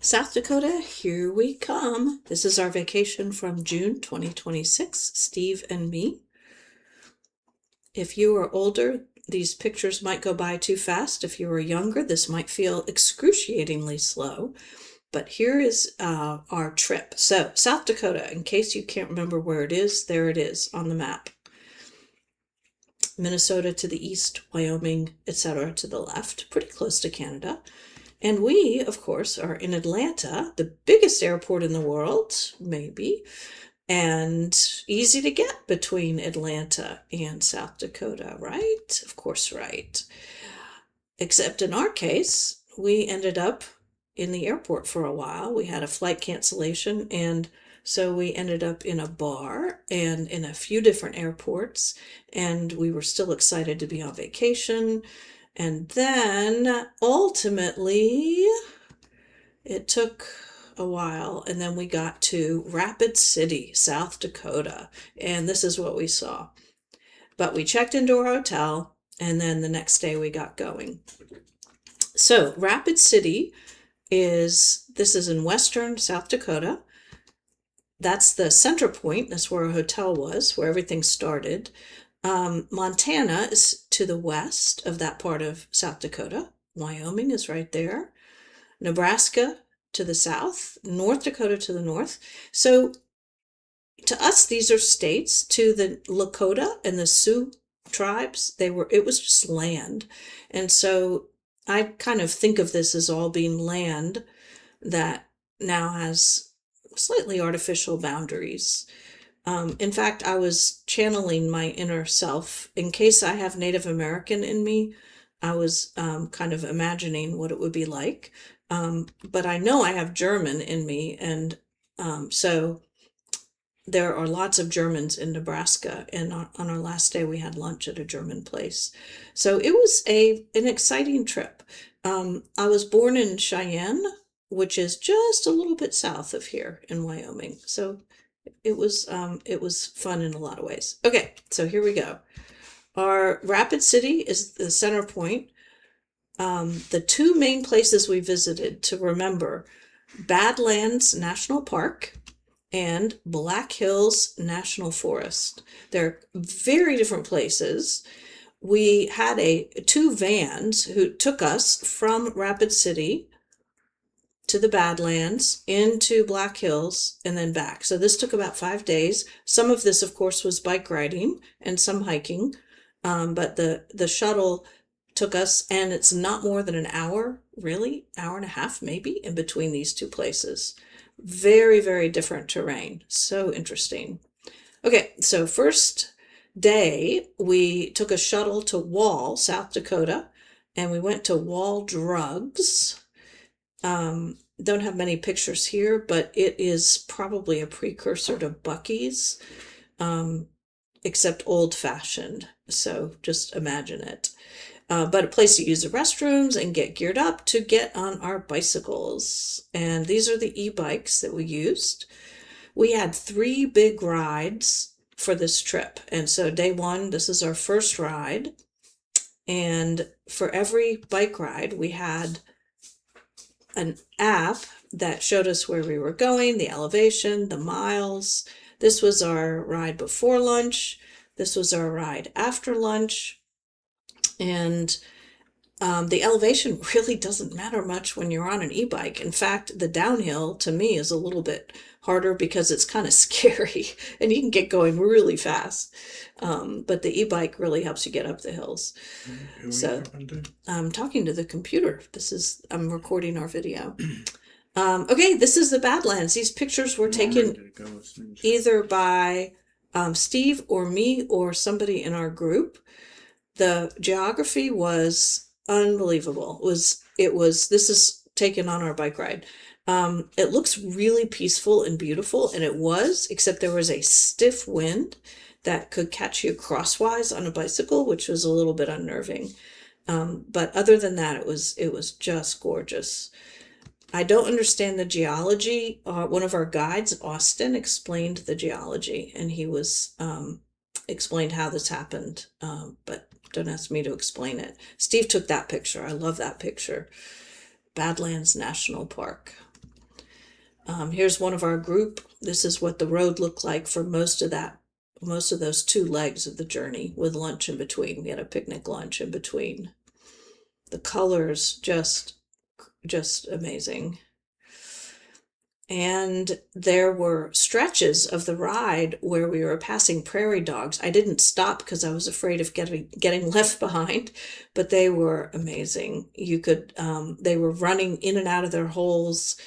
South Dakota, here we come. This is our vacation from June 2026, Steve and me. If you are older, these pictures might go by too fast. If you are younger, this might feel excruciatingly slow. But here is our trip. So, South Dakota, in case you can't remember where it is, there it is on the map. Minnesota to the east, Wyoming, etc. to the left, pretty close to Canada. And we, of course, are in Atlanta, the biggest airport in the world, maybe, and easy to get between Atlanta and South Dakota, right? Of course, right. Except in our case, we ended up in the airport for a while. We had a flight cancellation, and so we ended up in a bar and in a few different airports, and we were still excited to be on vacation. And then ultimately, it took a while, and then we got to Rapid City, South Dakota, and this is what we saw. But we checked into our hotel, and then the next day we got going. So Rapid City this is in western South Dakota. That's the center point. That's where our hotel was, where everything started. Montana is to the west of that part of South Dakota. Wyoming is right there. Nebraska to the south. North Dakota to the north. So to us, these are states. To the Lakota and the Sioux tribes, it was just land. And so I kind of think of this as all being land that now has slightly artificial boundaries. In fact, I was channeling my inner self. In case I have Native American in me, I was kind of imagining what it would be like. But I know I have German in me, and so there are lots of Germans in Nebraska, and on our last day we had lunch at a German place. So it was an exciting trip. I was born in Cheyenne, which is just a little bit south of here in Wyoming. So it was fun in a lot of ways. Okay, so here we go. Our Rapid City is the center point. The two main places we visited to remember: Badlands National Park and Black Hills National Forest. They're very different places. We had two vans who took us from Rapid City to the Badlands, into Black Hills, and then back. So this took about 5 days. Some of this, of course, was bike riding and some hiking, but the shuttle took us, and it's not more than an hour, really, hour and a half maybe, in between these two places. Very, very different terrain. So interesting. Okay, so first day, we took a shuttle to Wall, South Dakota, and we went to Wall Drugs. Don't have many pictures here, but it is probably a precursor to Buc-ee's, except old-fashioned. So just imagine it. But a place to use the restrooms and get geared up to get on our bicycles. And these are the e-bikes that we used. We had 3 big rides for this trip. And so day 1, this is our first ride. And for every bike ride, we had an app that showed us where we were going, the elevation, the miles. This was our ride before lunch. This was our ride after lunch. And the elevation really doesn't matter much when you're on an e-bike. In fact, the downhill to me is a little bit harder because it's kind of scary and you can get going really fast. But the e-bike really helps you get up the hills. So I'm talking to the computer. I'm recording our video. Okay, this is the Badlands. These pictures were taken either by Steve or me or somebody in our group. The geography was unbelievable. This is taken on our bike ride. It looks really peaceful and beautiful, and it was, except there was a stiff wind that could catch you crosswise on a bicycle, which was a little bit unnerving. But other than that, it was just gorgeous. I don't understand the geology. One of our guides, Austin, explained the geology, and he explained how this happened, but don't ask me to explain it. Steve took that picture. I love that picture. Badlands National Park. Here's one of our group. This is what the road looked like for most of those 2 legs of the journey with lunch in between. We had a picnic lunch in between. The colors just amazing. And there were stretches of the ride where we were passing prairie dogs. I didn't stop because I was afraid of getting left behind, but they were amazing. They were running in and out of their holes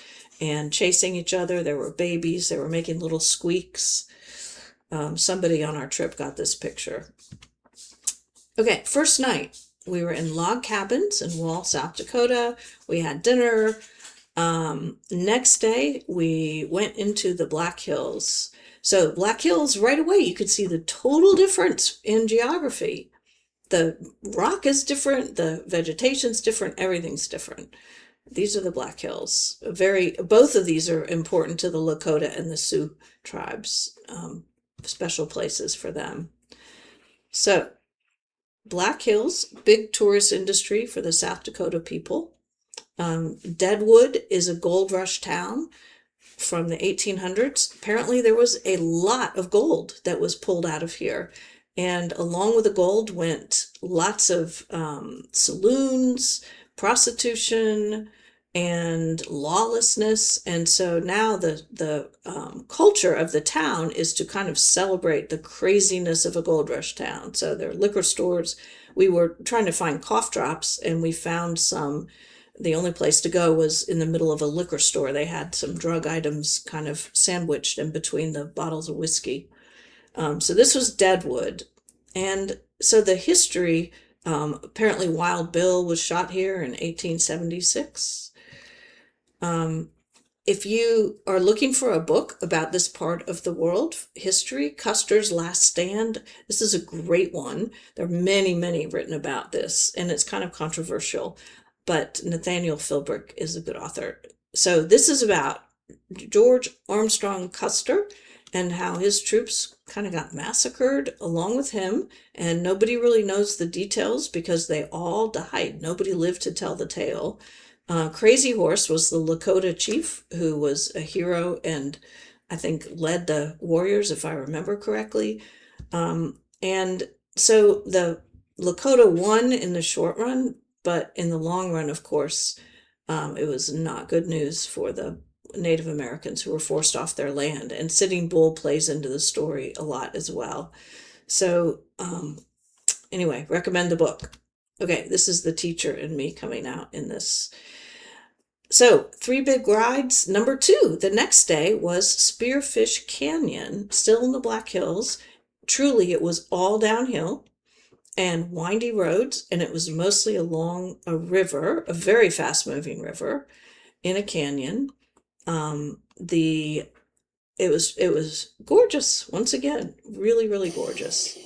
and chasing each other. There were babies. They were making little squeaks. Somebody on our trip got this picture. Okay, first night, we were in log cabins in Wall, South Dakota. We had dinner. Next day, we went into the Black Hills. So Black Hills, right away, you could see the total difference in geography. The rock is different, the vegetation's different, everything's different. These are the Black Hills. Both of these are important to the Lakota and the Sioux tribes, special places for them. So, Black Hills, big tourist industry for the South Dakota people. Deadwood is a gold rush town from the 1800s. Apparently, there was a lot of gold that was pulled out of here. And along with the gold went lots of saloons, prostitution, and lawlessness. And so now the culture of the town is to kind of celebrate the craziness of a gold rush town. So there are liquor stores. We were trying to find cough drops, and we found some. The only place to go was in the middle of a liquor store. They had some drug items kind of sandwiched in between the bottles of whiskey. So this was Deadwood. And so the history, apparently Wild Bill was shot here in 1876. If you are looking for a book about this part of the world history, Custer's Last Stand, this is a great one. There are many, many written about this, and it's kind of controversial, but Nathaniel Philbrick is a good author. So this is about George Armstrong Custer and how his troops kind of got massacred along with him, and nobody really knows the details because they all died. Nobody lived to tell the tale. Crazy Horse was the Lakota chief who was a hero and I think led the warriors, if I remember correctly. And so the Lakota won in the short run, but in the long run, of course, it was not good news for the Native Americans who were forced off their land. And Sitting Bull plays into the story a lot as well. So anyway, recommend the book. Okay, this is the teacher in me coming out in this. So 3 big rides. Number 2, the next day was Spearfish Canyon, still in the Black Hills. Truly, it was all downhill and windy roads, and it was mostly along a river, a very fast-moving river, in a canyon. It was gorgeous once again, really, really gorgeous.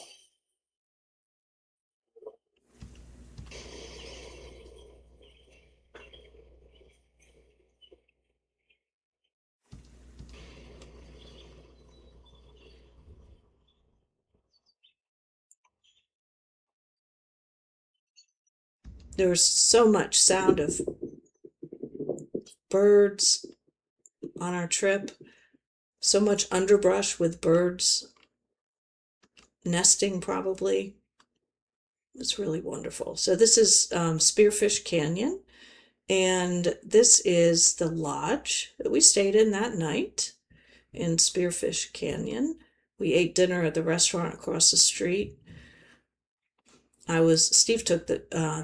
There was so much sound of birds on our trip, so much underbrush with birds nesting probably. It's really wonderful. So this is Spearfish Canyon, and this is the lodge that we stayed in that night in Spearfish Canyon. We ate dinner at the restaurant across the street. Steve took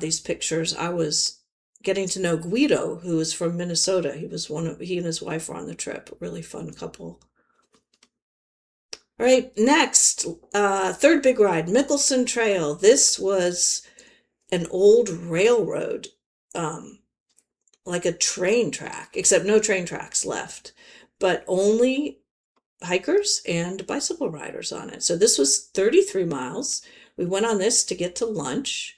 these pictures. I was getting to know Guido, who is from Minnesota. He and his wife were on the trip. A really fun couple. All right, next, third big ride, Mickelson Trail. This was an old railroad, like a train track, except no train tracks left, but only hikers and bicycle riders on it. So this was 33 miles. We went on this to get to lunch,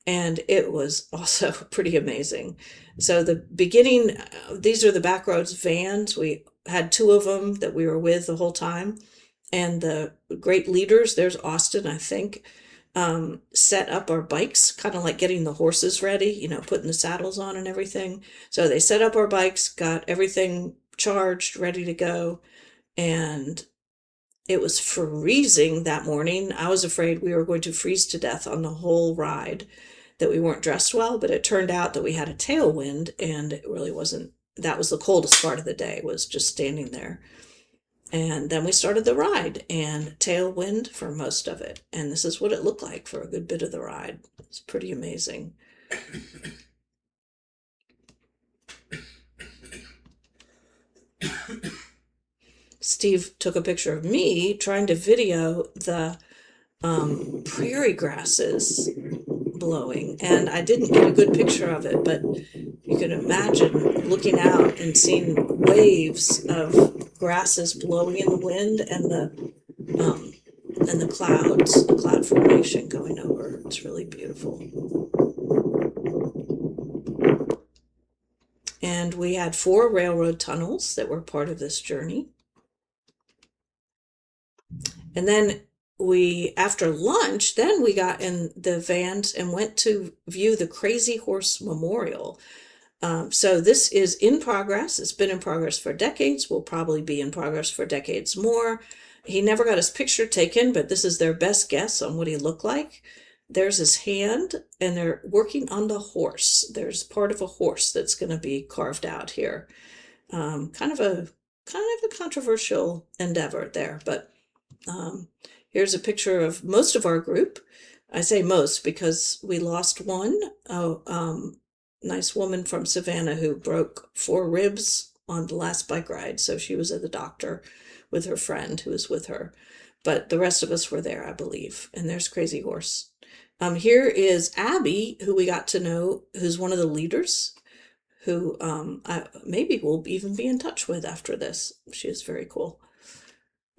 and it was also pretty amazing. So the beginning, these are the Backroads vans. We had 2 of them that we were with the whole time. And the great leaders, there's Austin, I think, set up our bikes, kind of like getting the horses ready, putting the saddles on and everything. So they set up our bikes, got everything charged, ready to go. And it was freezing that morning. I was afraid we were going to freeze to death on the whole ride, that we weren't dressed well, but it turned out that we had a tailwind, and it really wasn't. That was the coldest part of the day, was just standing there. And then we started the ride, and tailwind for most of it. And this is what it looked like for a good bit of the ride. It's pretty amazing. Steve took a picture of me trying to video the prairie grasses blowing, and I didn't get a good picture of it, but you can imagine looking out and seeing waves of grasses blowing in the wind, and the clouds, the cloud formation going over. It's really beautiful. And we had 4 railroad tunnels that were part of this journey. And then after lunch, then we got in the vans and went to view the Crazy Horse Memorial. So this is in progress. It's been in progress for decades. Will probably be in progress for decades more. He never got his picture taken, but this is their best guess on what he looked like. There's his hand, and they're working on the horse. There's part of a horse that's going to be carved out here. Kind of a controversial endeavor there, but here's a picture of most of our group. I say most because we lost one. Nice woman from Savannah who broke 4 ribs on the last bike ride, so she was at the doctor with her friend who was with her. But the rest of us were there, I believe. And there's Crazy Horse. Here is Abby, who we got to know, who's one of the leaders, who maybe we'll even be in touch with after this. She is very cool.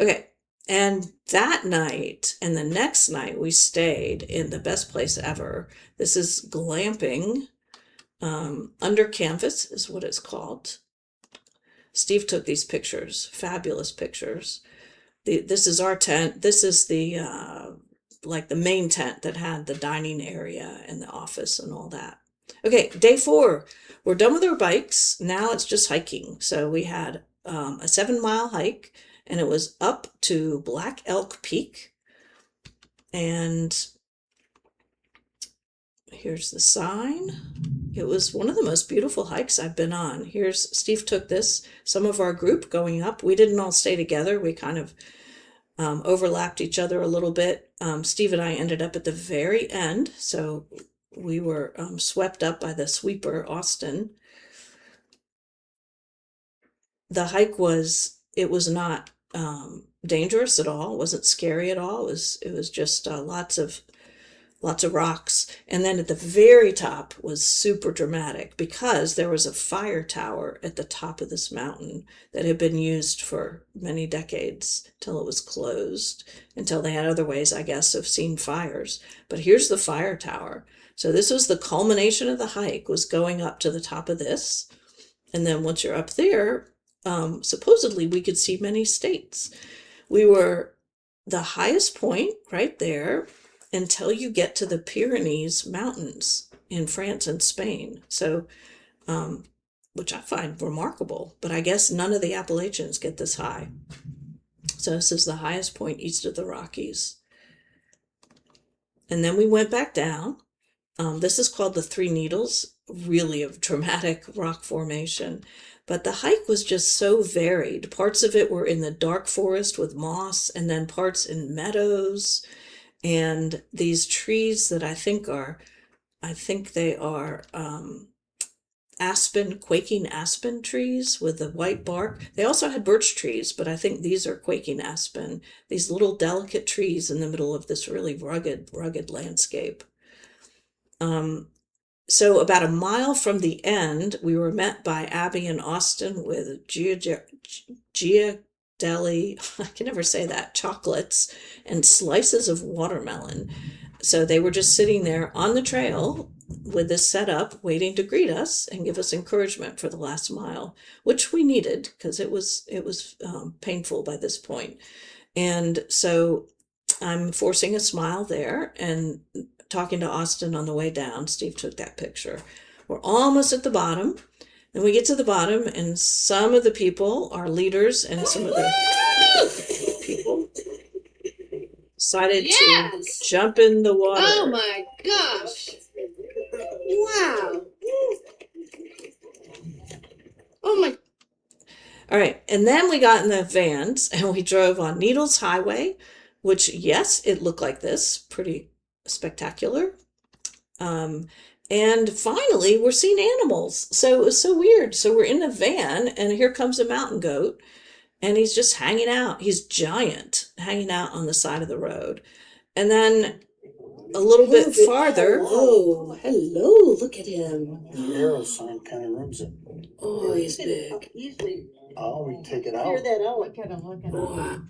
Okay. And that night and the next night, we stayed in the best place ever. This is glamping. Under canvas is what it's called. Steve took these pictures, fabulous pictures. This is our tent. This is the like the main tent that had the dining area and the office and all that. Okay, day 4. We're done with our bikes. Now it's just hiking. So we had a 7-mile hike, and it was up to Black Elk Peak. And here's the sign. It was one of the most beautiful hikes I've been on. Here's Steve took this, some of our group going up. We didn't all stay together. We kind of overlapped each other a little bit. Steve and I ended up at the very end, so we were swept up by the sweeper, Austin. The hike was not dangerous at all. It wasn't scary at all. It was just lots of rocks. And then at the very top was super dramatic because there was a fire tower at the top of this mountain that had been used for many decades till it was closed, until they had other ways, I guess, of seeing fires. But here's the fire tower. So this was the culmination of the hike, was going up to the top of this. And then once you're up there, supposedly we could see many states. We were the highest point right there until you get to the Pyrenees Mountains in France and Spain. So, which I find remarkable, but I guess none of the Appalachians get this high. So this is the highest point east of the Rockies. And then we went back down. This is called the Three Needles, really a dramatic rock formation. But the hike was just so varied. Parts of it were in the dark forest with moss, and then parts in meadows. And these trees that I think they are quaking aspen trees with the white bark. They also had birch trees, but I think these are quaking aspen, these little delicate trees in the middle of this really rugged landscape. So about a mile from the end, we were met by Abby and Austin with Deli, I can never say that, chocolates and slices of watermelon. So they were just sitting there on the trail with this set up, waiting to greet us and give us encouragement for the last mile, which we needed because it was painful by this point. And so I'm forcing a smile there and talking to Austin on the way down. Steve took that picture. We're almost at the bottom. And we get to the bottom, and some of the people, our leaders, and some of the people decided to jump in the water. Oh my gosh! Wow! Oh my. All right, and then we got in the vans and we drove on Needles Highway, which, yes, it looked like this, pretty spectacular. And finally, we're seeing animals. So it was so weird. So we're in the van, and here comes a mountain goat, and he's just hanging out. He's giant, hanging out on the side of the road. And then a little bit farther. Hello, look at him. The arrow sign kind of ruins it. Oh, he's big. Oh, we take it out. Look at him. Oh.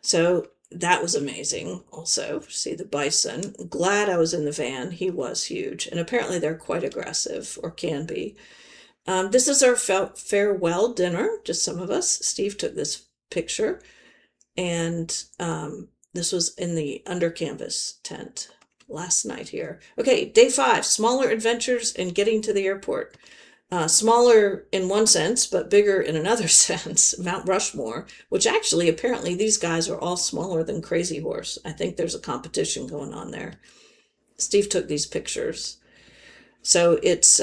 So that was amazing. Also, see the bison. Glad I was in the van. He was huge. And apparently they're quite aggressive, or can be. This is our farewell dinner, just some of us. Steve took this picture. And this was in the under canvas tent last night here. Okay, day 5, smaller adventures and getting to the airport. Smaller in one sense, but bigger in another sense. Mount Rushmore, which actually, apparently, these guys are all smaller than Crazy Horse. I think there's a competition going on there. Steve took these pictures. So it's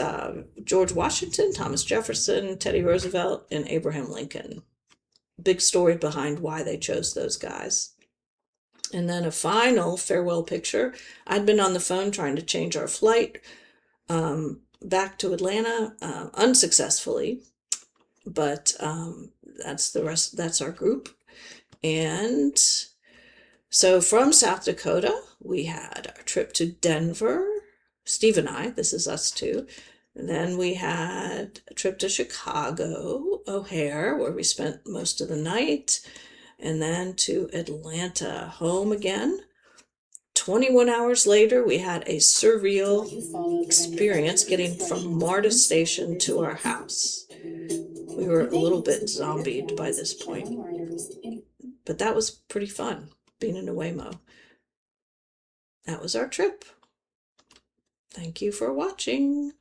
George Washington, Thomas Jefferson, Teddy Roosevelt, and Abraham Lincoln. Big story behind why they chose those guys. And then a final farewell picture. I'd been on the phone trying to change our flight back to Atlanta unsuccessfully, but that's the rest. That's our group. And so from South Dakota, we had our trip to Denver. Steve and I, this is us too. And then we had a trip to Chicago, O'Hare, where we spent most of the night. And then to Atlanta, home again. 21 hours later, we had a surreal experience getting from MARTA station to our house. We were a little bit zombied by this point, but that was pretty fun, being in a Waymo. That was our trip. Thank you for watching.